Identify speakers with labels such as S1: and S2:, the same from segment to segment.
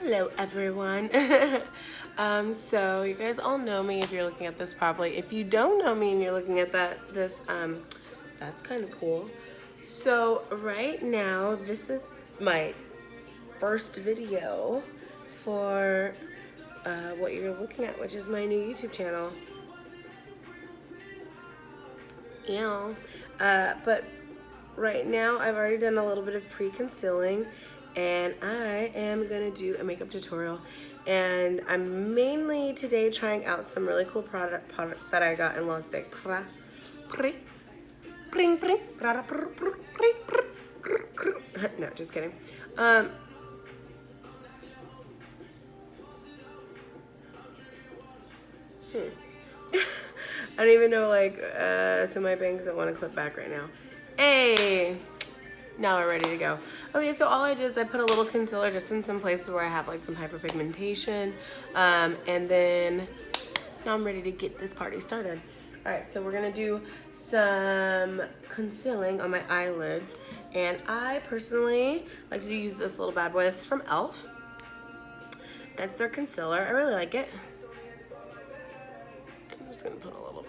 S1: Hello everyone. So you guys all know me if you're looking at this probably. If you don't know me and you're looking at that's kind of cool. So right now, this is my first video for what you're looking at, which is my new YouTube channel. Yeah. But right now I've already done a little bit of pre-concealing and I am gonna do a makeup tutorial, and I'm mainly today trying out some really cool products that I got in Las Vegas. No, just kidding. I don't even know, so my bangs don't want to clip back right now. Hey! Now we're ready to go. Okay, so all I did is I put a little concealer just in some places where I have like some hyperpigmentation. And then now I'm ready to get this party started. All right, so we're gonna do some concealing on my eyelids. And I personally like to use this little bad boy. This is from e.l.f. That's their concealer. I really like it. I'm just gonna put a little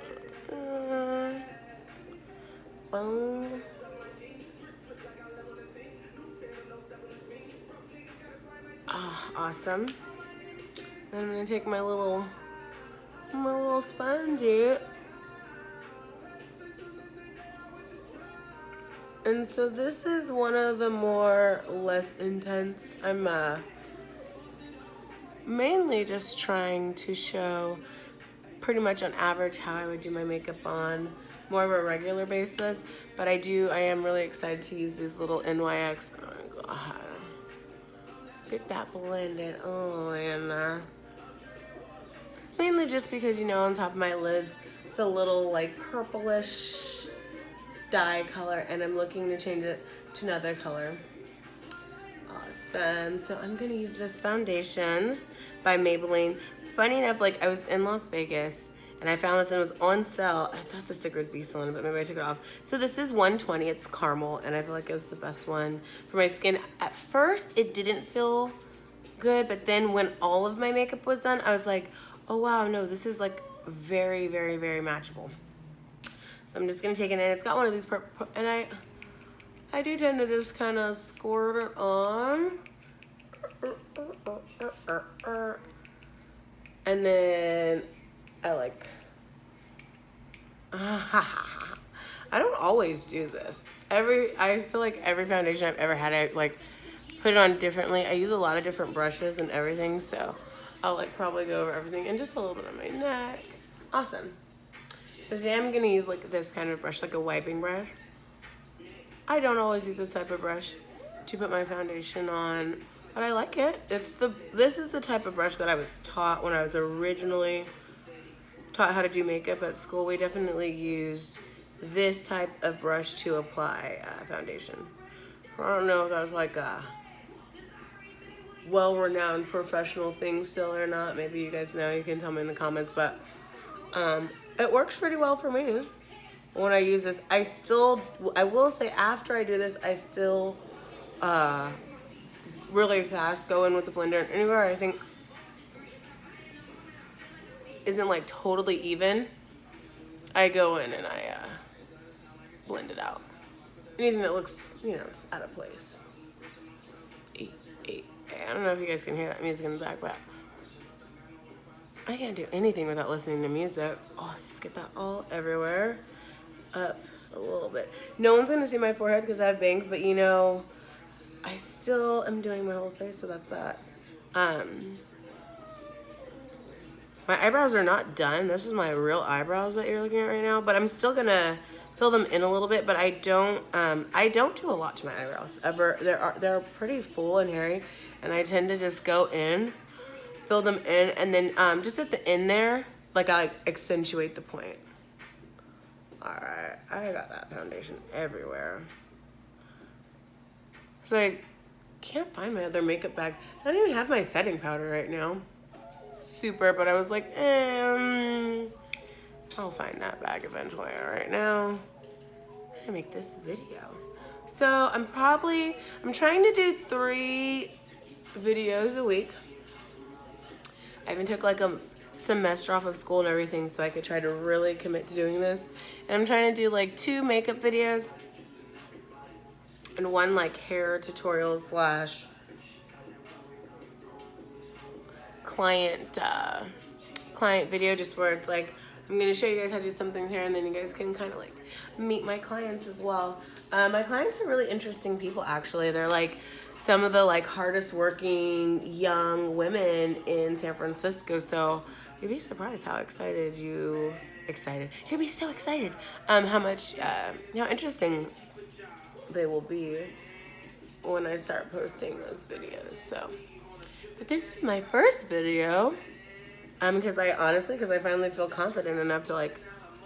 S1: bit of boom. Oh, awesome. And I'm gonna take my little spongy. And so this is one of the less intense. I'm mainly just trying to show pretty much on average how I would do my makeup on more of a regular basis. But I am really excited to use these little NYX. Oh my God. Get that blended and mainly just because, you know, on top of my lids it's a little like purplish dye color, and I'm looking to change it to another color. Awesome. So I'm gonna use this foundation by Maybelline. Funny enough, like I was in Las Vegas and I found this and it was on sale. I thought the sticker would be still on it, but maybe I took it off. So this is $120. It's caramel, and I feel like it was the best one for my skin. At first, it didn't feel good, but then when all of my makeup was done, I was like, oh wow, no, this is like very, very, very matchable. So I'm just gonna take it in. It's got one of these purple, and I do tend to just kind of squirt it on. And then I like, I don't always do this. I feel like every foundation I've ever had, I like put it on differently. I use a lot of different brushes and everything, so I'll like probably go over everything and just a little bit on my neck. Awesome. So today I'm gonna use like this kind of brush, like a wiping brush. I don't always use this type of brush to put my foundation on, but I like it. This is the type of brush that I was taught when I was originally taught how to do makeup at school. We definitely used this type of brush to apply foundation. I don't know if that was like a well-renowned professional thing still or not. Maybe you guys know, you can tell me in the comments, but it works pretty well for me when I use this. I will say after I do this, I still really fast go in with the blender, and anywhere I think isn't like totally even, I go in and I blend it out. Anything that looks, you know, just out of place. I don't know if you guys can hear that music in the back, but I can't do anything without listening to music. Oh, let's just get that all everywhere. Up a little bit. No one's gonna see my forehead because I have bangs, but you know, I still am doing my whole face, so that's that. My eyebrows are not done. This is my real eyebrows that you're looking at right now, but I'm still gonna fill them in a little bit, but I don't do a lot to my eyebrows ever. They're pretty full and hairy, and I tend to just go in, fill them in, and then just at the end there, like I accentuate the point. All right, I got that foundation everywhere. So I can't find my other makeup bag. I don't even have my setting powder right now. Super, but I was like, I'll find that bag eventually. Right now, I make this video. So I'm trying to do 3 videos a week. I even took like a semester off of school and everything so I could try to really commit to doing this. And I'm trying to do like 2 makeup videos and 1 like hair tutorial slash client client video, just where it's like I'm gonna show you guys how to do something here, and then you guys can kind of like meet my clients as well. My clients are really interesting people, actually. They're like some of the like hardest working young women in San Francisco, so you'd be surprised how you'd be so excited how much how interesting they will be when I start posting those videos. So, but this is my first video because I finally feel confident enough to like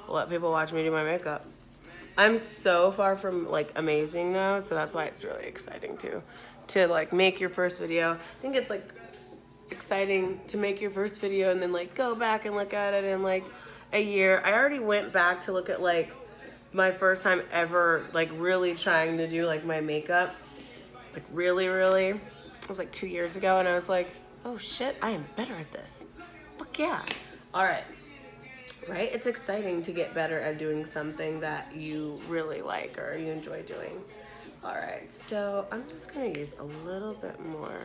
S1: let people watch me do my makeup. I'm so far from like amazing though, so that's why it's really exciting to like make your first video. I think it's like exciting to make your first video and then like go back and look at it in like a year. I already went back to look at like my first time ever like really trying to do like my makeup, like really it was like 2 years ago, and I was like, oh shit, I am better at this. Fuck yeah. All right, it's exciting to get better at doing something that you really like or you enjoy doing. All right, so I'm just gonna use a little bit more,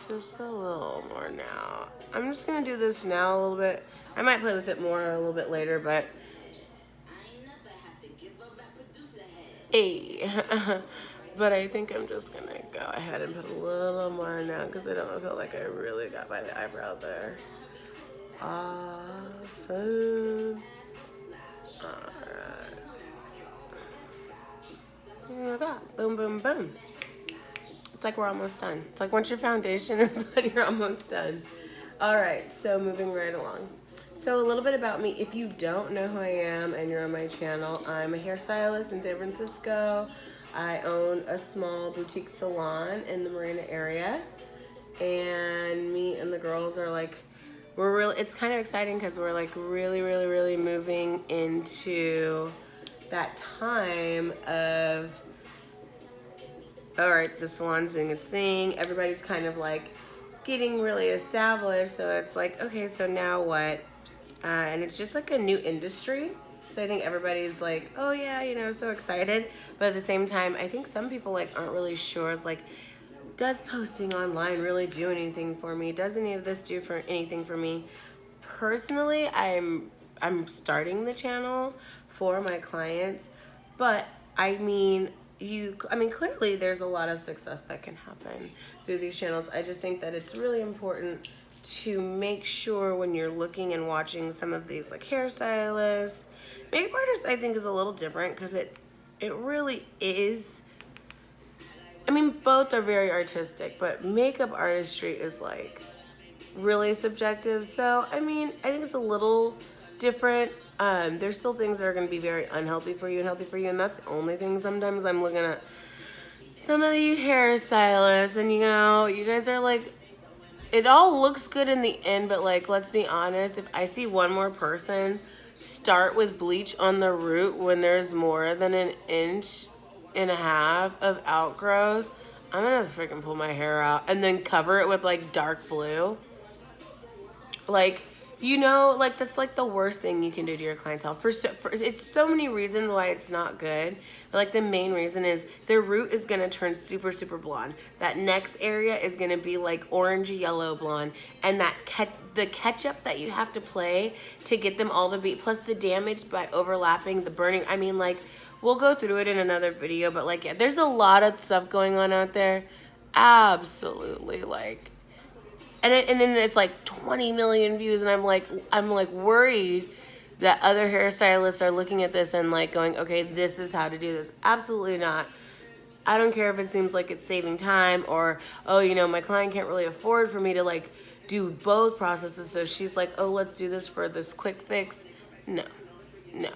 S1: just a little more now. I'm just gonna do this now a little bit. I might play with it more a little bit later, but hey. But I think I'm just gonna go ahead and put a little more now because I don't feel like I really got by the eyebrow there. Awesome. Alright. Look at that. Boom, boom, boom. It's like we're almost done. It's like once your foundation is done, you're almost done. Alright, so moving right along. So a little bit about me. If you don't know who I am and you're on my channel, I'm a hairstylist in San Francisco. I own a small boutique salon in the Marina area, and me and the girls are like, it's kind of exciting because we're like really moving into that time of, all right, the salon's doing its thing, everybody's kind of like getting really established, so it's like, okay, so now what? And it's just like a new industry. So I think everybody's like, oh yeah, you know, so excited. But at the same time, I think some people like aren't really sure. It's like, does posting online really do anything for me? Does any of this do anything for me? Personally, I'm starting the channel for my clients, but I mean, clearly there's a lot of success that can happen through these channels. I just think that it's really important to make sure when you're looking and watching some of these like hairstylists, makeup artists, I think is a little different because it really is. I mean, both are very artistic, but makeup artistry is like really subjective. So, I mean, I think it's a little different. There's still things that are going to be very unhealthy for you and healthy for you, and that's the only thing. Sometimes I'm looking at some of you hairstylists, and you know, you guys are like, it all looks good in the end, but like, let's be honest, if I see one more person start with bleach on the root when there's more than 1.5 inches of outgrowth, I'm gonna freaking pull my hair out and then cover it with like dark blue. Like, you know, like that's like the worst thing you can do to your clientele. It's so many reasons why it's not good. But like the main reason is their root is gonna turn super blonde. That next area is gonna be like orangey yellow blonde, and that the ketchup that you have to play to get them all to be, plus the damage by overlapping, the burning. I mean, like, we'll go through it in another video, but like, yeah, there's a lot of stuff going on out there. Absolutely, like. And then it's like 20 million views, and I'm like worried that other hairstylists are looking at this and like going, okay, this is how to do this. Absolutely not. I don't care if it seems like it's saving time, or, oh, you know, my client can't really afford for me to like do both processes, so she's like, oh, let's do this for this quick fix. No,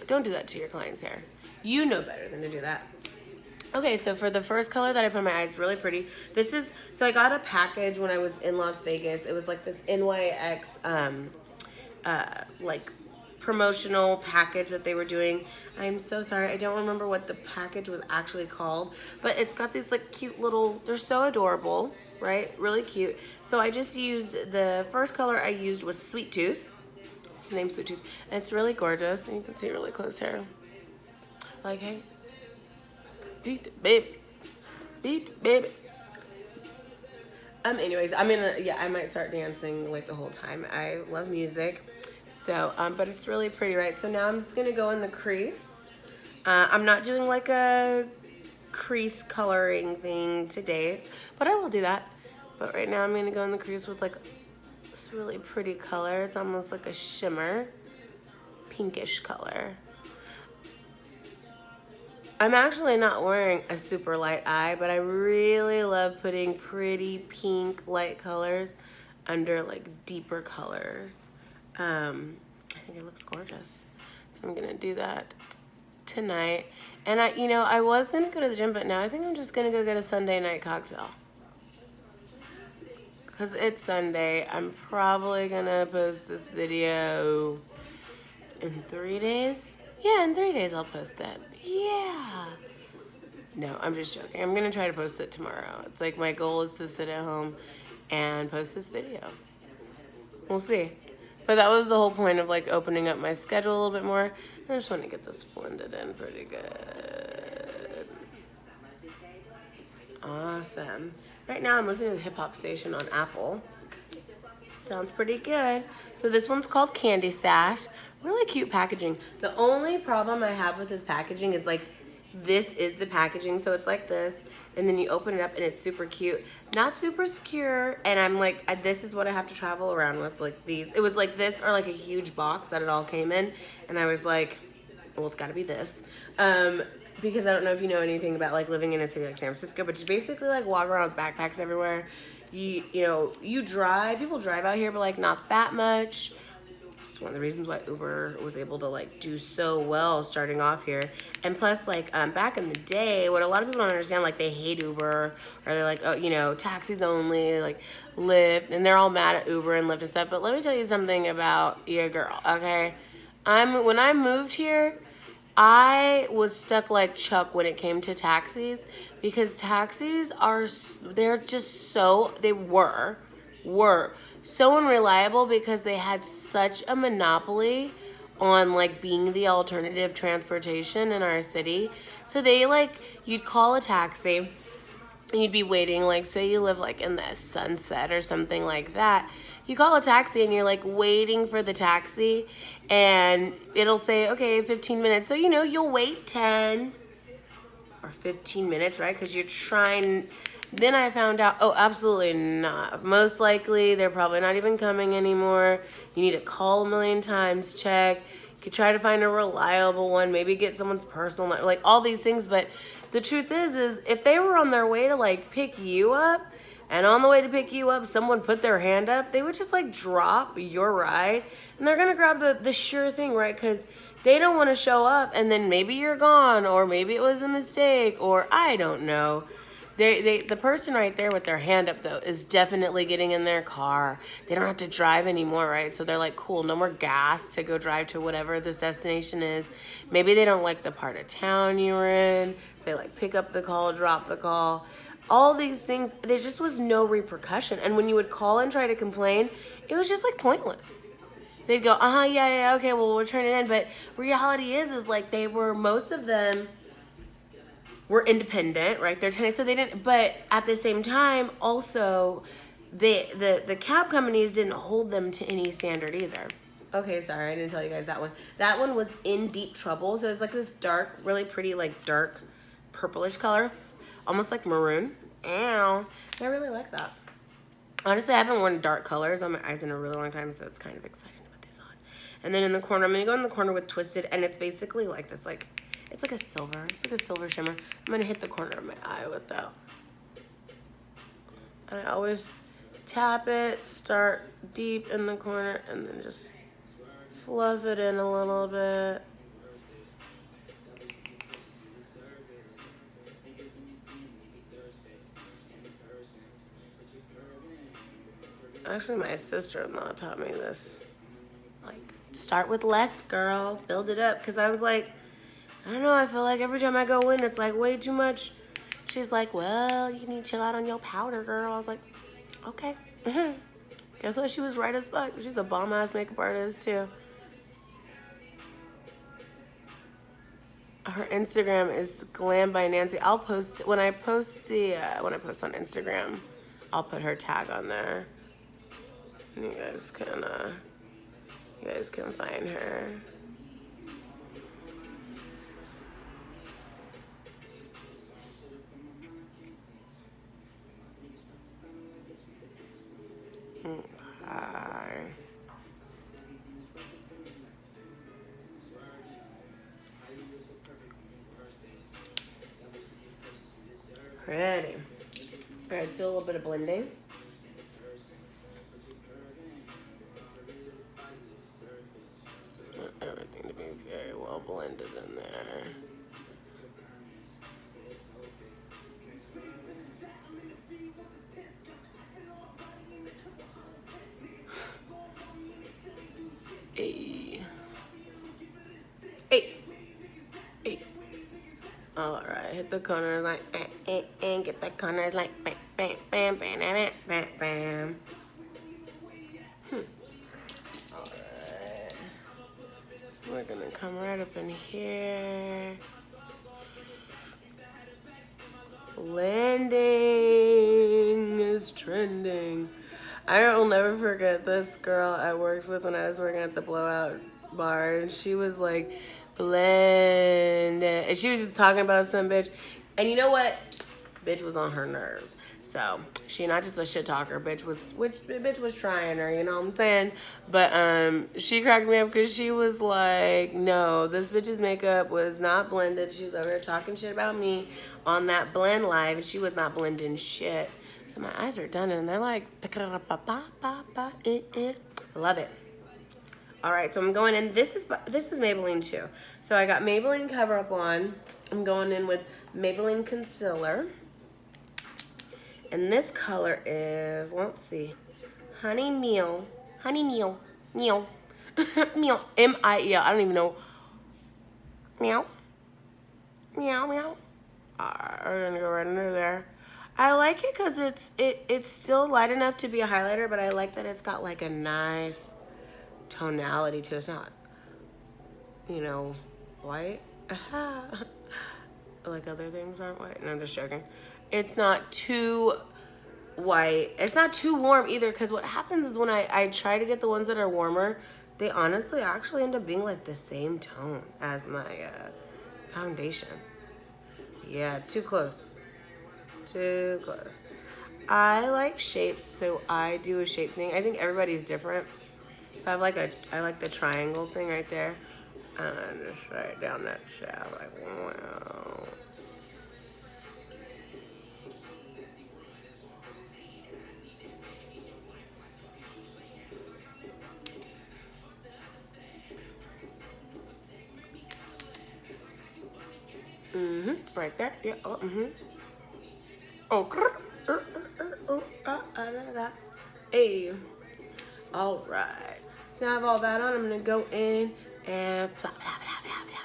S1: don't do that to your client's hair. You know better than to do that. Okay, so for the first color that I put on my eyes, really pretty. This is, so I got a package when I was in Las Vegas. It was like this NYX, like promotional package that they were doing. I'm so sorry, I don't remember what the package was actually called, but it's got these like cute little, they're so adorable. right? Really cute. So I just used, the first color I used was Sweet Tooth. It's the name Sweet Tooth. And it's really gorgeous. And you can see really close here. Like, hey. Beat, baby. Beat, baby. Anyways, I mean, yeah, I might start dancing like the whole time. I love music. So, but it's really pretty, right? So now I'm just gonna go in the crease. I'm not doing like a crease coloring thing today, but I will do that. But right now I'm gonna go in the crease with like this really pretty color. It's almost like a shimmer, pinkish color. I'm actually not wearing a super light eye, but I really love putting pretty pink light colors under like deeper colors. I think it looks gorgeous. So I'm gonna do that tonight. And I was gonna go to the gym, but now I think I'm just gonna go get a Sunday night cocktail. Cause it's Sunday. I'm probably gonna post this video in 3 days. Yeah, in 3 days I'll post it. Yeah. No, I'm just joking. I'm gonna try to post it tomorrow. It's like my goal is to sit at home and post this video. We'll see. But that was the whole point of like opening up my schedule a little bit more. I just want to get this blended in pretty good. Awesome. Right now I'm listening to the Hip Hop Station on Apple. Sounds pretty good. So this one's called Candy Stash. Really cute packaging. The only problem I have with this packaging is like, this is the packaging, so it's like this, and then you open it up and it's super cute, not super secure, and I'm like, this is what I have to travel around with, like these. It was like this or like a huge box that it all came in, and I was like, well, it's gotta be this, because I don't know if you know anything about like living in a city like San Francisco, but you basically like walk around with backpacks everywhere. You drive, people drive out here, but like not that much. One of the reasons why Uber was able to like do so well starting off here. And plus, like back in the day, what a lot of people don't understand, like they hate Uber, or they're like, oh, taxis only, like Lyft, and they're all mad at Uber and Lyft and stuff. But let me tell you something about your girl, okay? When I moved here, I was stuck like Chuck when it came to taxis, because taxis they were so unreliable because they had such a monopoly on like being the alternative transportation in our city. So you'd call a taxi and you'd be waiting, like say you live like in the Sunset or something like that. You call a taxi and you're like waiting for the taxi, and it'll say, okay, 15 minutes. So you'll wait 10 or 15 minutes, right? Because you're trying. Then I found out, oh, absolutely not. Most likely, they're probably not even coming anymore. You need to call a million times, check. You could try to find a reliable one, maybe get someone's personal, like all these things. But the truth is if they were on their way to like pick you up, and on the way to pick you up, someone put their hand up, they would just like drop your ride, and they're gonna grab the sure thing, right? Because they don't want to show up, and then maybe you're gone, or maybe it was a mistake, or I don't know. The person right there with their hand up, though, is definitely getting in their car. They don't have to drive anymore, right? So they're like, cool, no more gas to go drive to whatever this destination is. Maybe they don't like the part of town you were in. So they like pick up the call, drop the call. All these things, there just was no repercussion. And when you would call and try to complain, it was just like pointless. They'd go, yeah, okay, well, we'll turn it in. But reality is like most of them were independent, right? They're tenants, so they didn't. But at the same time, also, the cab companies didn't hold them to any standard either. Okay, sorry, I didn't tell you guys that one. That one was in deep trouble. So it's like this dark, really pretty, like dark purplish color, almost like maroon. Ow, I really like that. Honestly, I haven't worn dark colors on my eyes in a really long time, so it's kind of exciting to put these on. And then in the corner, I'm gonna go in the corner with Twisted, and it's basically like this, like. It's like a silver shimmer. I'm gonna hit the corner of my eye with that. And I always tap it, start deep in the corner, and then just fluff it in a little bit. Actually, my sister-in-law taught me this. Like, start with less, girl. Build it up. Because I was like, I don't know, I feel like every time I go in, it's like way too much She's like, well, you need to chill out on your powder, girl. I was like, okay. Guess what? She was right as fuck. She's a bomb ass makeup artist too. Her Instagram is Glam by Nancy. I'll post when I post on Instagram. I'll put her tag on there. You guys can find her. Hi. Pretty. All right, so a little bit of blending. Just want everything to be very well blended in there. Hey. Hey. Hey. All right, hit the corners like and get the corners like bam, bam, bam, bam, bam, bam, bam. All right, we're gonna come right up in here. Blending is trending. I will never forget this girl I worked with when I was working at the Blowout bar, and she was like, blend, and she was just talking about some bitch, and you know what? Bitch was on her nerves. So she not just a shit talker, bitch was trying her, you know what I'm saying? But she cracked me up because she was like, no, this bitch's makeup was not blended. She was over here talking shit about me on that blend live, and she was not blending shit. So my eyes are done, and they're like, I love it. All right, so I'm going in. This is Maybelline too. So I got Maybelline Cover Up on. I'm going in with Maybelline Concealer. And this color is, let's see, Honey Meal, Meal, Meal, M-I-E-L. I don't even know. Meow, meow, meow. Alright, we're gonna go right under there. I like it because it's still light enough to be a highlighter, but I like that it's got like a nice tonality to it. It's not, you know, white. Like other things aren't white. No, I'm just joking. It's not too white. It's not too warm either, because what happens is when I try to get the ones that are warmer, they honestly actually end up being like the same tone as my foundation. Yeah, too close. Too close. I like shapes, so I do a shape thing. I think everybody's different. So I like the triangle thing right there. And just right down that shaft, like, wow. Right there. Yeah. Oh. Oh. Hey. All right. So now I have all that on. I'm gonna go in and blah blah blah blah blah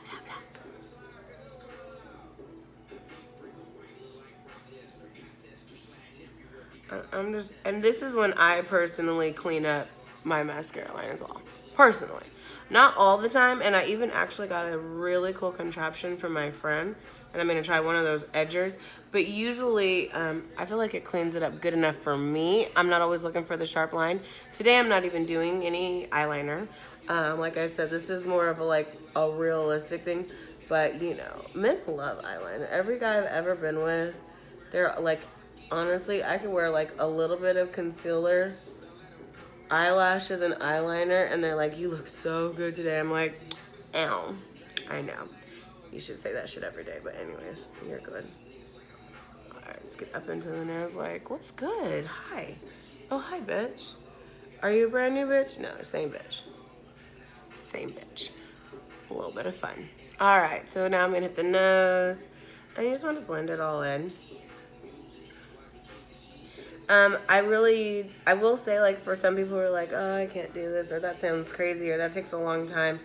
S1: blah blah. And this is when I personally clean up my mascara line as well. Personally. Not all the time, and I even actually got a really cool contraption from my friend, and I'm going to try one of those edgers, but usually I feel like it cleans it up good enough for me. I'm not always looking for the sharp line. Today I'm not even doing any eyeliner. Like I said, this is more of a realistic thing, but you know, men love eyeliner. Every guy I've ever been with, they're like, honestly, I can wear like a little bit of concealer, eyelashes, and eyeliner, and they're like, you look so good today. I'm like, ow. I know. You should say that shit every day, but anyways, you're good. All right, let's get up into the nose. Like, what's good? Hi. Oh, hi, bitch. Are you a brand new bitch? No, same bitch. Same bitch. A little bit of fun. All right, so now I'm gonna hit the nose. I just want to blend it all in. I will say, like, for some people who are like, oh, I can't do this, or that sounds crazy, or that takes a long time.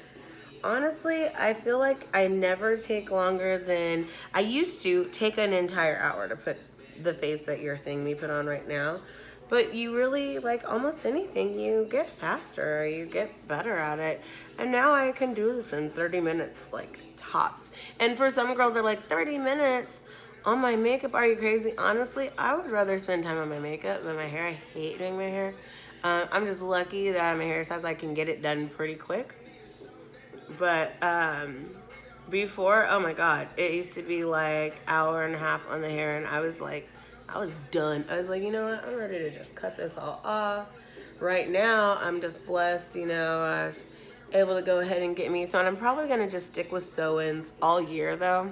S1: honestly, I feel like I never take longer than, I used to take an entire hour to put the face that you're seeing me put on right now. But you really, like almost anything, you get faster, you get better at it. And now I can do this in 30 minutes, like tops. And for some girls, they're like, 30 minutes on my makeup? Are you crazy? Honestly, I would rather spend time on my makeup than my hair. I hate doing my hair. I'm just lucky that my hair size, I can get it done pretty quick. But before, oh my God, it used to be like hour and a half on the hair, and I was done. I was like, you know what? I'm ready to just cut this all off. Right now, I'm just blessed, able to go ahead and get me. So I'm probably gonna just stick with sew-ins all year though.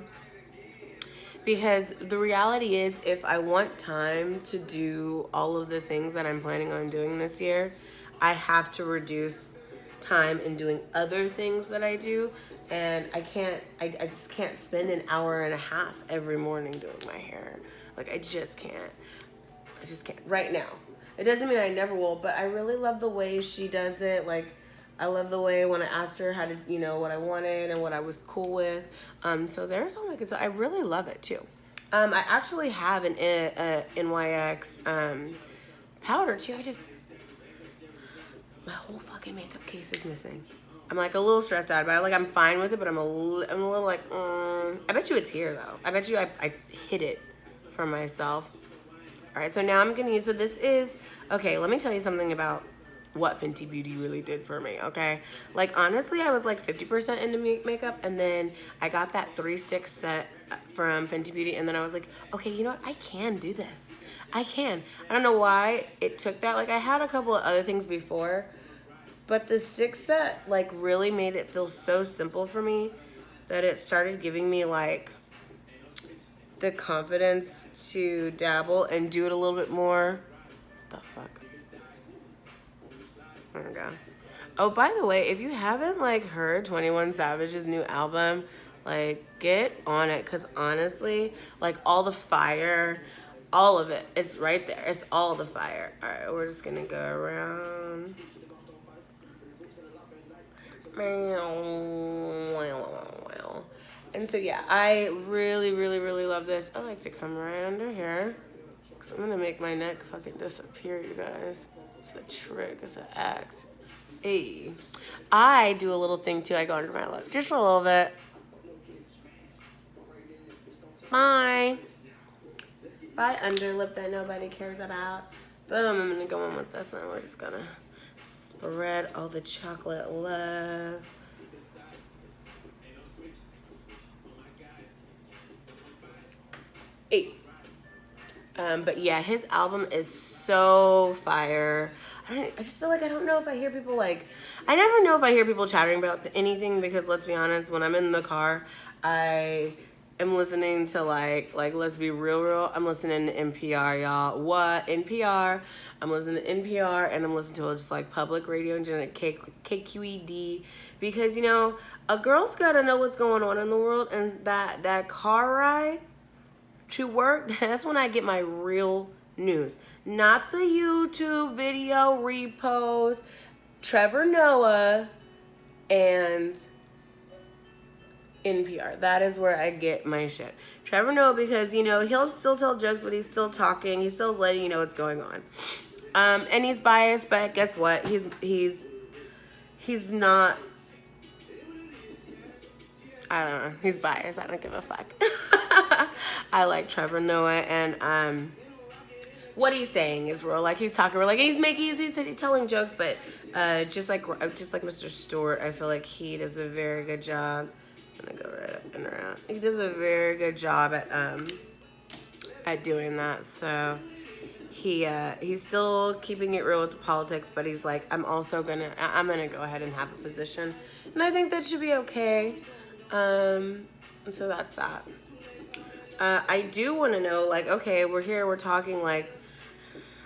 S1: Because the reality is, if I want time to do all of the things that I'm planning on doing this year, I have to reduce time in doing other things that I do. And I just can't spend an hour and a half every morning doing my hair. Like, I just can't right now. It doesn't mean I never will, but I really love the way she does it. Like, I love the way when I asked her how to, what I wanted and what I was cool with. So there's all my good stuff. I really love it too. I actually have an NYX powder too. My whole fucking makeup case is missing. I'm like a little stressed out about it. Like, I'm fine with it, but I'm a little like, I bet you it's here though. I bet you I hid it from myself. All right, so now I'm gonna use, so this is, okay, let me tell you something about what Fenty Beauty really did for me, okay? Like, honestly, I was like 50% into makeup, and then I got that 3-stick set from Fenty Beauty, and then I was like, okay, you know what? I can do this. I can. I don't know why it took that. Like, I had a couple of other things before, but the stick set, like, really made it feel so simple for me that it started giving me, like, the confidence to dabble and do it a little bit more. What the fuck? There we go. Oh, by the way, if you haven't like heard 21 Savage's new album, like get on it, because honestly, like all the fire, all of it, it's right there. It's all the fire. All right, we're just gonna go around. And so yeah, I really, really, really love this. I like to come right under here, because I'm gonna make my neck fucking disappear, you guys. It's a trick, it's an act. Hey, I do a little thing too. I go under my lip, just a little bit. Bye. Bye, underlip that nobody cares about. Boom, I'm gonna go in with this, and we're just gonna spread all the chocolate love. Hey. But yeah, his album is so fire. I just feel like I don't know if I hear people like, I never know if I hear people chattering about anything, because let's be honest, when I'm in the car, I am listening to like let's be real, I'm listening to NPR, y'all. What? NPR. I'm listening to NPR, and I'm listening to just like public radio and KQED, because a girl's gotta know what's going on in the world, and that car ride to work, that's when I get my real news. Not the YouTube video repost, Trevor Noah, and NPR. That is where I get my shit. Trevor Noah, because, he'll still tell jokes, but he's still talking. He's still letting you know what's going on. And he's biased, but guess what? He's not, I don't know. He's biased. I don't give a fuck. I like Trevor Noah, and what he's saying is real. Like, he's talking real. Like, he's telling jokes, but just like Mr. Stewart, I feel like he does a very good job. I'm gonna go right up and around. He does a very good job at doing that. So he's still keeping it real with the politics, but he's like, I'm gonna go ahead and have a position, and I think that should be okay. And so that's that. I do want to know, like, okay, we're here, we're talking, like,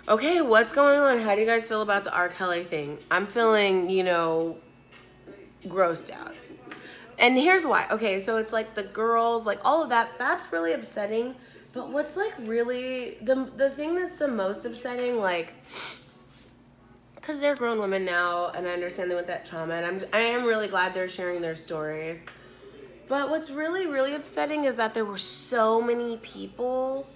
S1: okay, what's going on? How do you guys feel about the R. Kelly thing? I'm feeling, grossed out. And here's why. Okay, so it's like the girls, like all of that, that's really upsetting. But what's like really, the thing that's the most upsetting, like, because they're grown women now, and I understand they went that trauma, and I am really glad they're sharing their stories. But what's really, really upsetting is that there were so many people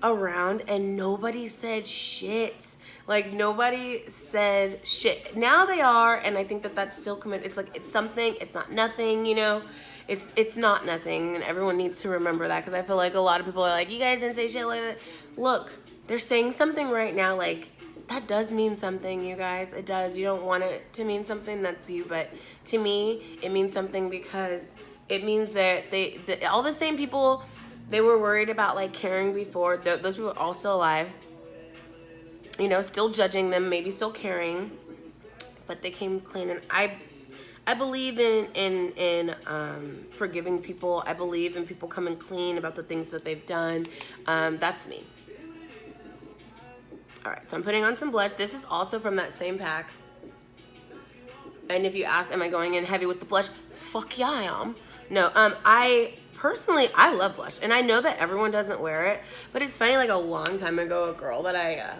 S1: around and nobody said shit. Like, nobody said shit. Now they are, and I think that that's still committed. It's like, it's something, it's not nothing, you know? It's not nothing, and everyone needs to remember that, because I feel like a lot of people are like, you guys didn't say shit like that. Look, they're saying something right now, like, that does mean something, you guys. It does. You don't want it to mean something, that's you, but to me, it means something because it means that all the same people they were worried about, like, caring before, those people are all still alive, you know, still judging them, maybe still caring, but they came clean. And I believe in forgiving people. I believe in people coming clean about the things that they've done. That's me. All right, so I'm putting on some blush. This is also from that same pack. And if you ask, am I going in heavy with the blush? Fuck yeah, I am. No, I personally, I love blush. And I know that everyone doesn't wear it. But it's funny, like a long time ago, a girl that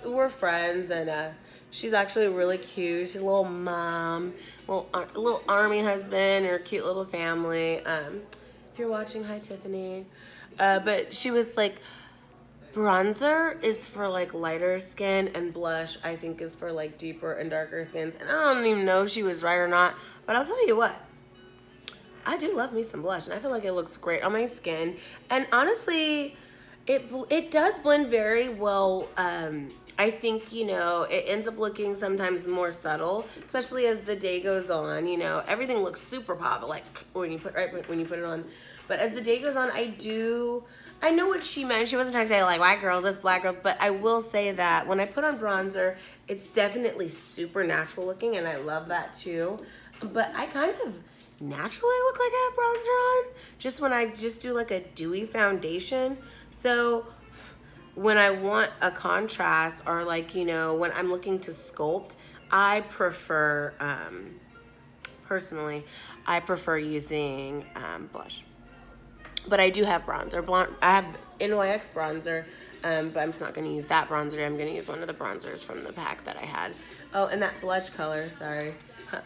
S1: we're friends, and she's actually really cute. She's a little mom, little army husband, or cute little family. If you're watching, hi Tiffany. But she was like, bronzer is for like lighter skin, and blush I think is for like deeper and darker skins. And I don't even know if she was right or not, but I'll tell you what, I do love me some blush, and I feel like it looks great on my skin. And honestly, it does blend very well. I think, you know, it ends up looking sometimes more subtle, especially as the day goes on. You know, everything looks super pop, like when you put it on. But as the day goes on, I know what she meant. She wasn't trying to say like white girls, that's black girls. But I will say that when I put on bronzer, it's definitely super natural looking, and I love that too. But I kind of naturally look like I have bronzer on, just when I just do like a dewy foundation. So when I want a contrast, or like, you know, when I'm looking to sculpt, I prefer, personally, I prefer using blush. But I do have bronzer. I have NYX bronzer, but I'm just not going to use that bronzer. I'm going to use one of the bronzers from the pack that I had. Oh, and that blush color, sorry.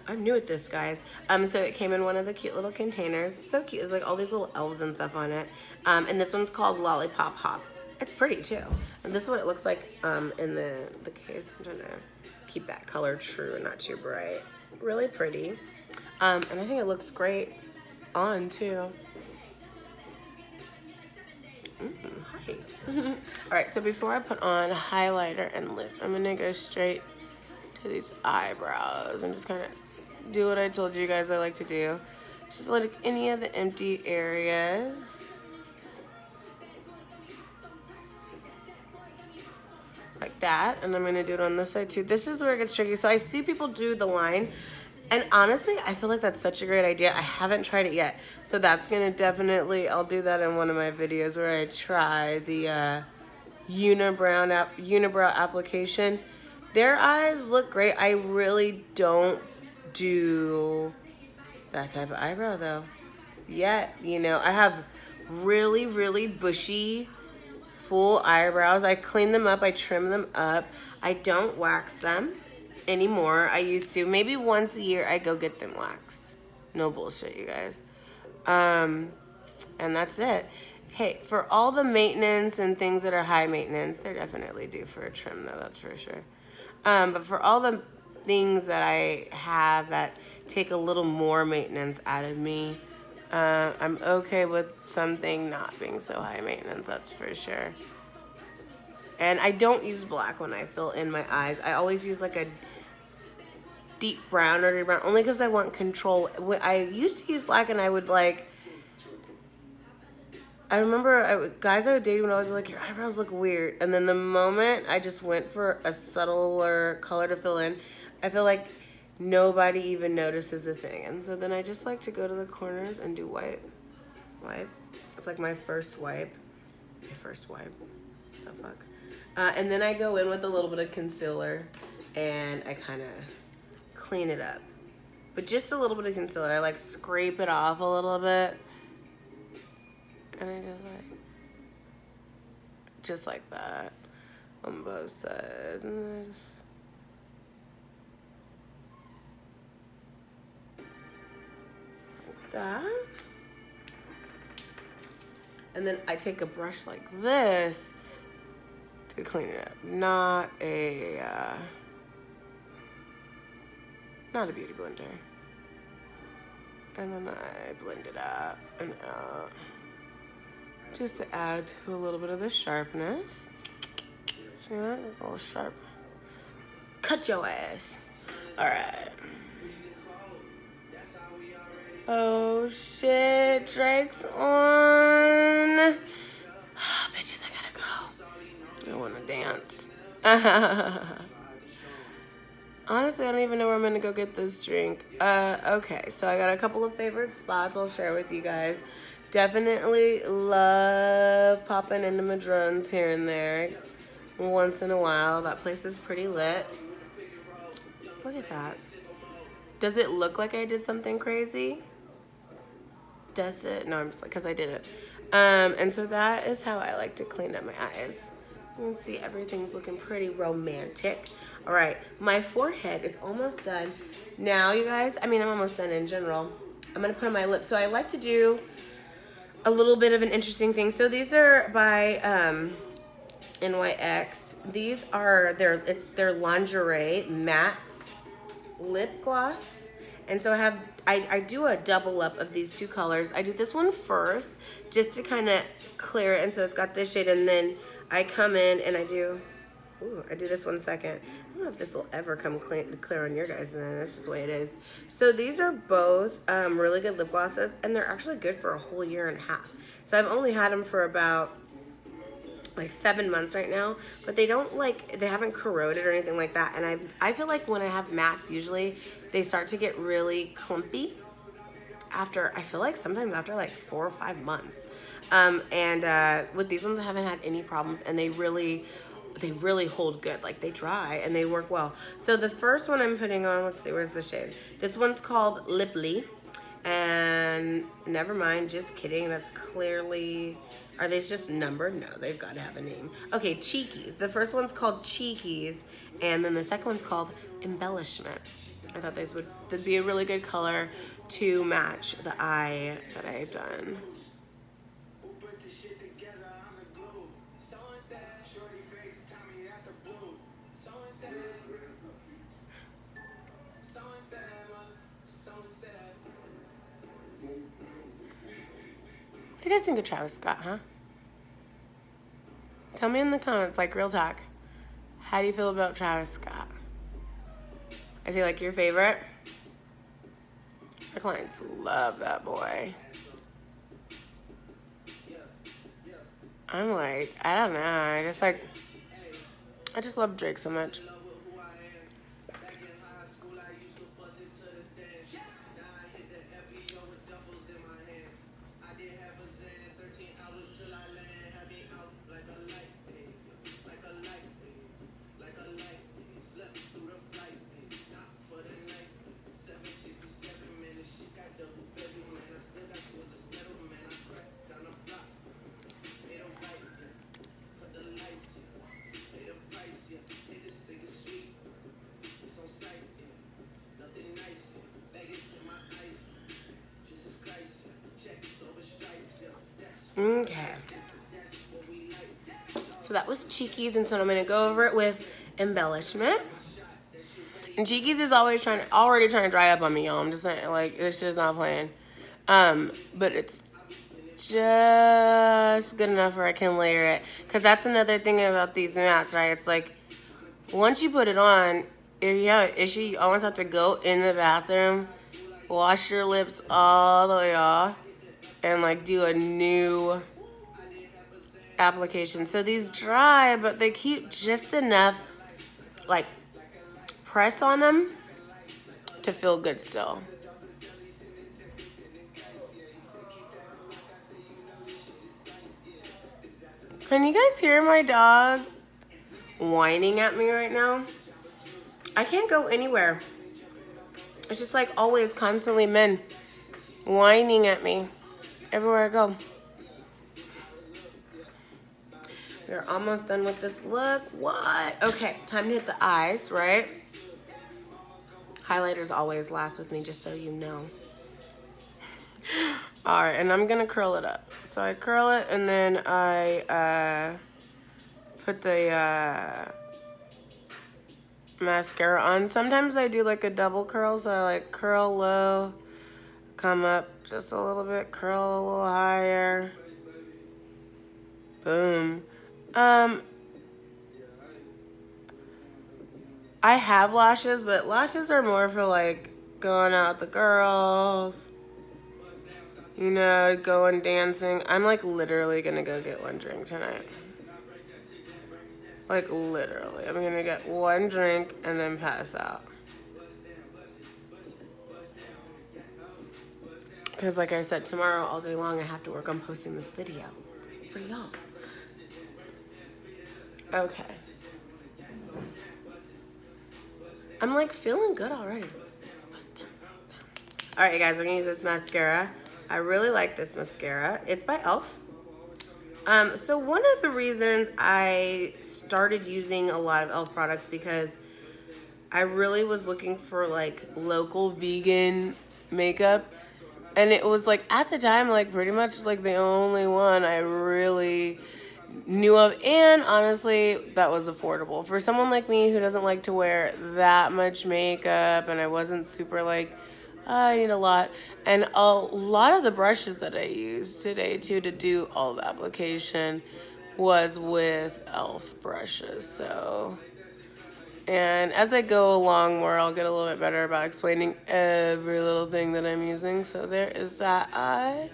S1: I'm new at this, guys. So it came in one of the cute little containers. It's so cute. There's like all these little elves and stuff on it. And this one's called Lollipop Hop. It's pretty too. And this is what it looks like in the case. I'm trying to keep that color true and not too bright. Really pretty. And I think it looks great on too. Hi. All right, so before I put on highlighter and lip, I'm gonna go straight to these eyebrows and just kind of do what I told you guys I like to do. Just like any of the empty areas. Like that, and I'm gonna do it on this side too. This is where it gets tricky. So I see people do the line, and honestly, I feel like that's such a great idea. I haven't tried it yet. So that's gonna definitely, I'll do that in one of my videos where I try the unibrow application. Their eyes look great. I really don't do that type of eyebrow though yet. You know, I have really, really bushy, full eyebrows. I clean them up, I trim them up. I don't wax them anymore. I used to. Maybe once a year I go get them waxed. No bullshit, you guys. And that's it. Hey, for all the maintenance and things that are high maintenance, they're definitely due for a trim though, that's for sure. But for all the things that I have that take a little more maintenance out of me, I'm okay with something not being so high maintenance, that's for sure. And I don't use black when I fill in my eyes. I always use like a deep brown or dirty brown, only because I want control. I used to use black, and I would like, I remember guys I would date when I would be like, your eyebrows look weird. And then the moment I just went for a subtler color to fill in, I feel like nobody even notices a thing. And so then I just like to go to the corners and do wipe. It's like my first wipe. The fuck? And then I go in with a little bit of concealer, and I kind of clean it up. But just a little bit of concealer. I like scrape it off a little bit. And I just like that on both sides. that. And then I take a brush like this to clean it up. Not a beauty blender. And then I blend it up and out. Just to add to a little bit of the sharpness. See that? A little sharp. Cut your ass. Alright. Oh shit, Drake's on. Bitches, I gotta go. I wanna dance. Honestly, I don't even know where I'm gonna go get this drink. Okay, so I got a couple of favorite spots I'll share with you guys. Definitely love popping into Madrone's here and there. Once in a while. That place is pretty lit. Look at that. Does it look like I did something crazy? Does it? No, I'm just like, because I did it. And so that is how I like to clean up my eyes. You can see everything's looking pretty romantic. All right, my forehead is almost done. Now, you guys, I mean, I'm almost done in general. I'm going to put on my lips. So I like to do a little bit of an interesting thing. So these are by NYX. These are their lingerie matte lip gloss. And so I do a double up of these two colors. I do this one first just to kind of clear it. And so it's got this shade, and then I come in and I do this one second. I don't know if this will ever come clear on your guys, and then that's just the way it is. So these are both really good lip glosses, and they're actually good for a whole year and a half. So I've only had them for about like 7 months right now, but they haven't corroded or anything like that. And I feel like when I have mattes, usually they start to get really clumpy I feel like sometimes after like 4 or 5 months. With these ones, I haven't had any problems, and they really hold good. Like, they dry and they work well. So the first one I'm putting on, let's see, where's the shade? This one's called Liply. And never mind, just kidding. That's clearly, are these just numbered? No, they've got to have a name. Okay, Cheekies. The first one's called Cheekies, and then the second one's called Embellishment. I thought they'd be a really good color to match the eye that I've done. What do you guys think of Travis Scott, huh? Tell me in the comments, like, real talk. How do you feel about Travis Scott? Is he like your favorite? My clients love that boy. I'm like, I don't know. I just love Drake so much. Okay. So that was Cheekies, and so I'm gonna go over it with Embellishment. And Cheekies is already trying to dry up on me, y'all. I'm just saying, like, this shit's not playing. But it's just good enough where I can layer it. Because that's another thing about these mattes, right? It's like, once you put it on, if you have an issue, you almost have to go in the bathroom, wash your lips all the way off, and like do a new application. So these dry, but they keep just enough like press on them to feel good still. Can you guys hear my dog whining at me right now? I can't go anywhere. It's just like always constantly men whining at me everywhere I go. We're almost done with this look. What? Okay, time to hit the eyes, right? Highlighters always last with me, just so you know. All right, and I'm gonna curl it up. So I curl it, and then I put the mascara on. Sometimes I do like a double curl, so I like curl low, come up just a little bit, curl a little higher. Boom. I have lashes, but lashes are more for like going out with the girls, you know, going dancing. I'm like literally gonna go get one drink tonight. Like literally. I'm gonna get one drink and then pass out. Because like I said, tomorrow all day long I have to work on posting this video for y'all. Okay. I'm like feeling good already. Alright, you guys, we're gonna use this mascara. I really like this mascara. It's by e.l.f. So one of the reasons I started using a lot of e.l.f. products because I really was looking for like local vegan makeup. And it was like at the time, like pretty much like the only one I really knew of. And honestly, that was affordable. For someone like me who doesn't like to wear that much makeup and I wasn't super like, I need a lot. And a lot of the brushes that I used today too to do all the application was with e.l.f. brushes. So, and as I go along more, I'll get a little bit better about explaining every little thing that I'm using. So there is that eye.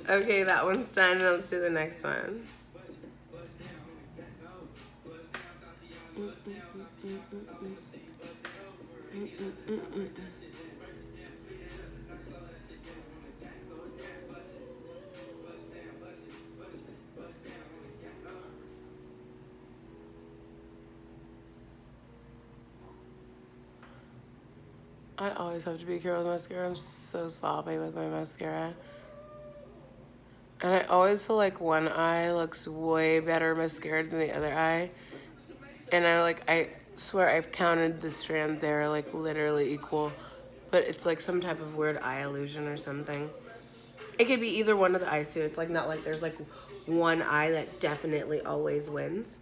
S1: Okay, that one's done. Let's do the next one. I always have to be careful with mascara. I'm so sloppy with my mascara. And I always feel like one eye looks way better mascara than the other eye. And I swear I've counted the strands there like literally equal. But it's like some type of weird eye illusion or something. It could be either one of the eyes too. It's like not like there's like one eye that definitely always wins.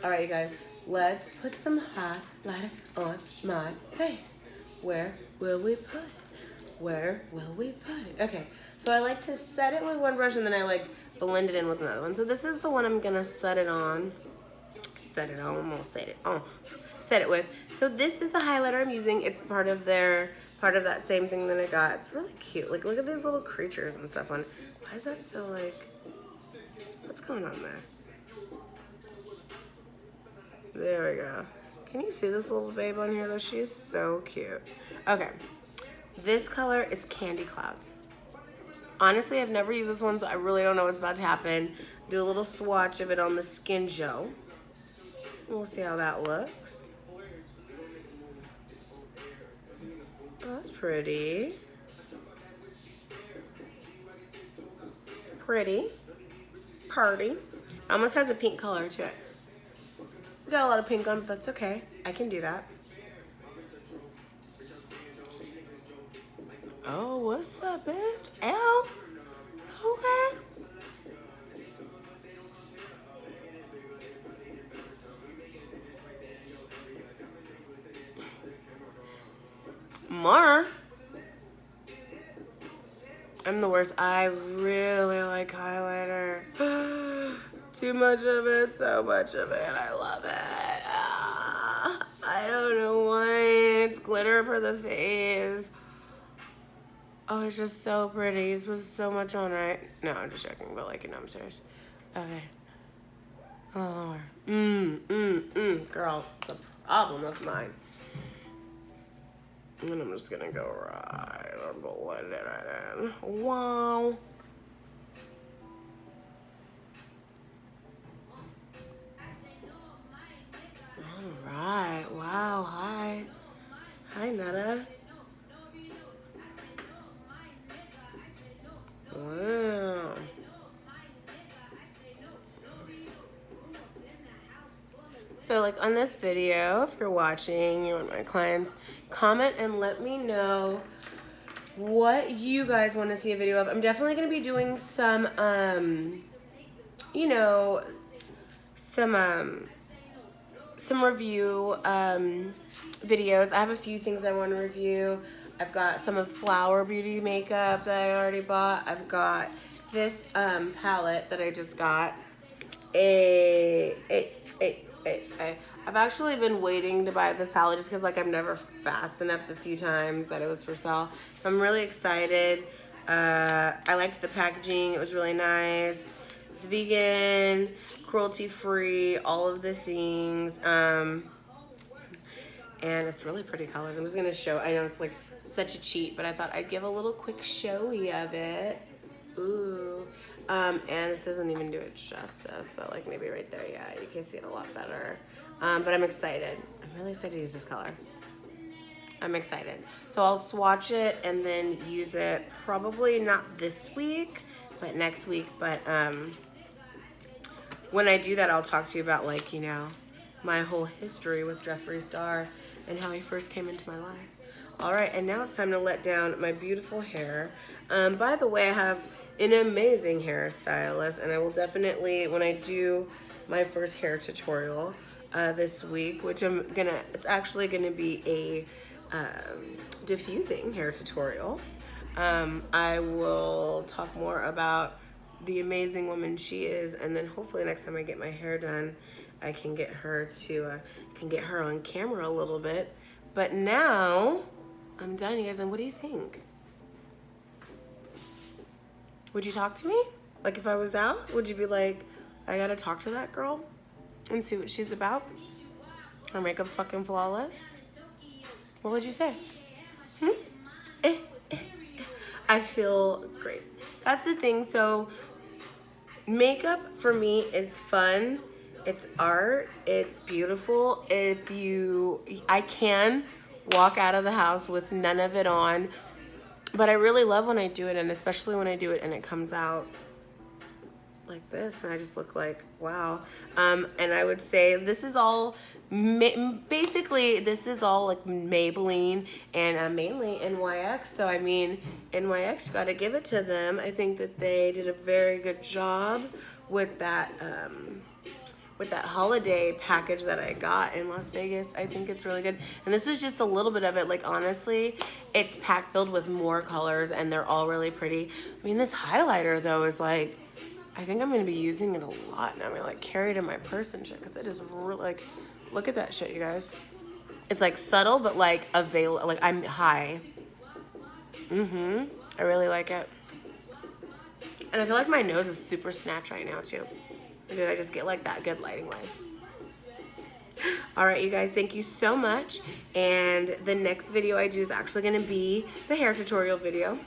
S1: All right, you guys, let's put some highlighter on my face. Where will we put it? Where will we put it? Okay, so I like to set it with one brush and then I like blend it in with another one. So this is the one I'm gonna set it on. Set it on, I'm gonna set it on. Set it with. So this is the highlighter I'm using. It's part of that same thing that I got. It's really cute. Like look at these little creatures and stuff on it. Why is that so like, what's going on there? There we go. Can you see this little babe on here though? She is so cute. Okay, this color is Candy Cloud. Honestly, I've never used this one, so I really don't know what's about to happen. Do a little swatch of it on the Skin Gel. We'll see how that looks. Oh, that's pretty. It's pretty. Party. Almost has a pink color to it. We got a lot of pink on, but that's okay. I can do that. Oh, what's up, bitch? Ow. Okay. More. I'm the worst. I really like highlighter. Too much of it, so much of it. I love it. I don't know why. It's glitter for the face. Oh, it's just so pretty. It's supposed so much on, right? No, I'm just joking, but like, you know, I'm serious. Okay. Oh, girl, it's a problem of mine. And I'm just gonna go right, I'm gonna blend it right in. Wow. All right, wow, hi. Hi, Netta. Wow. So like on this video, if you're watching, you're one of my clients, comment and let me know what you guys want to see a video of. I'm definitely going to be doing some, you know, some review videos. I have a few things I want to review. I've got some of Flower Beauty makeup that I already bought. I've got this palette that I just got. I've actually been waiting to buy this palette just because like I've never fast enough the few times that it was for sale. So I'm really excited. I liked the packaging. It was really nice. It's vegan, cruelty-free, all of the things. And it's really pretty colors. I'm just gonna show, I know it's like such a cheat, but I thought I'd give a little quick showy of it. Ooh. And this doesn't even do it justice, but like maybe right there, yeah, you can see it a lot better. But I'm excited. I'm really excited to use this color. I'm excited. So I'll swatch it and then use it probably not this week, but next week. But when I do that, I'll talk to you about like, you know, my whole history with Jeffree Star and how he first came into my life. All right, and now it's time to let down my beautiful hair. By the way, I have an amazing hairstylist, and I will definitely, when I do my first hair tutorial this week, which it's actually gonna be a diffusing hair tutorial. I will talk more about the amazing woman she is, and then hopefully next time I get my hair done, I can get her to get her on camera a little bit. But now I'm done, you guys. And what do you think? Would you talk to me? Like if I was out, would you be like, I gotta talk to that girl and see what she's about? Her makeup's fucking flawless. What would you say? I feel great. That's the thing. So makeup for me is fun. It's art. It's beautiful. I can walk out of the house with none of it on, but I really love when I do it, and especially when I do it and it comes out like this, and I just look like, wow. And I would say this is all, basically, this is all like Maybelline and mainly NYX. So, I mean, NYX, you gotta give it to them. I think that they did a very good job with that holiday package that I got in Las Vegas. I think it's really good. And this is just a little bit of it. Like, honestly, it's packed filled with more colors, and they're all really pretty. I mean, this highlighter, though, is like, I think I'm going to be using it a lot now. I'm going to, like, carry it in my purse and shit, because it is really, like, look at that shit, you guys. It's, like, subtle, but, like, like, I'm high. I really like it. And I feel like my nose is super snatched right now, too. Did I just get, like, that good lighting light? All right, you guys, thank you so much. And the next video I do is actually going to be the hair tutorial video.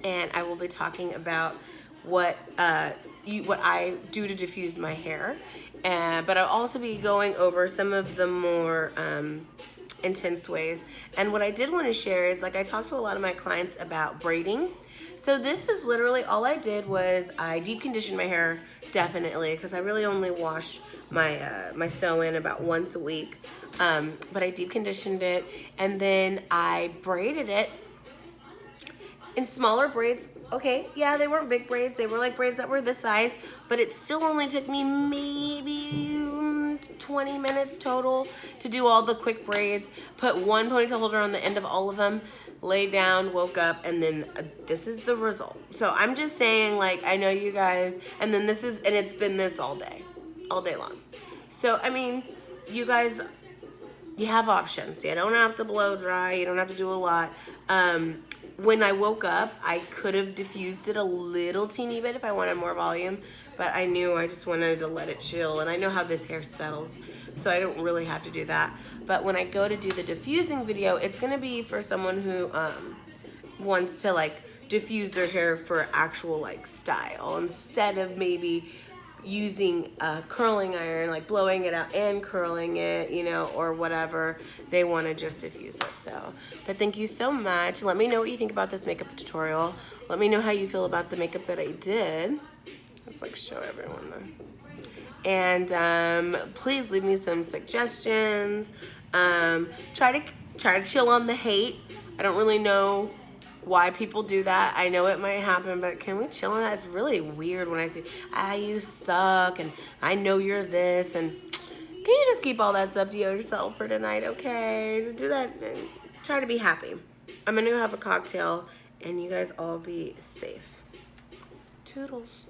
S1: And I will be talking about what I do to diffuse my hair, but I'll also be going over some of the more intense ways. And what I did want to share is, like, I talked to a lot of my clients about braiding. So this is literally all I did was I deep conditioned my hair, definitely, because I really only wash my sew-in about once a week. But I deep conditioned it, and then I braided it in smaller braids. Okay, yeah, they weren't big braids. They were like braids that were this size, but it still only took me maybe 20 minutes total to do all the quick braids. Put one ponytail holder on the end of all of them, laid down, woke up, and then this is the result. So I'm just saying, like, I know you guys, and then this is, and it's been this all day long. So, I mean, you guys, you have options. You don't have to blow dry. You don't have to do a lot. When I woke up, I could have diffused it a little teeny bit if I wanted more volume, but I knew I just wanted to let it chill, and I know how this hair settles, so I don't really have to do that. But when I go to do the diffusing video, it's gonna be for someone who wants to, like, diffuse their hair for actual, like, style, instead of maybe using a curling iron, like blowing it out and curling it, you know, or whatever. They want to just diffuse it. So, but thank you so much. Let me know what you think about this makeup tutorial. Let me know how you feel about the makeup that I did. Let's, like, show everyone And please leave me some suggestions. Try to chill on the hate. I don't really know why people do that. I know it might happen, but can we chill on that? It's really weird when I say, you suck, and I know you're this, and can you just keep all that stuff to yourself for tonight, okay? Just do that and try to be happy. I'm gonna go have a cocktail, and you guys all be safe. Toodles.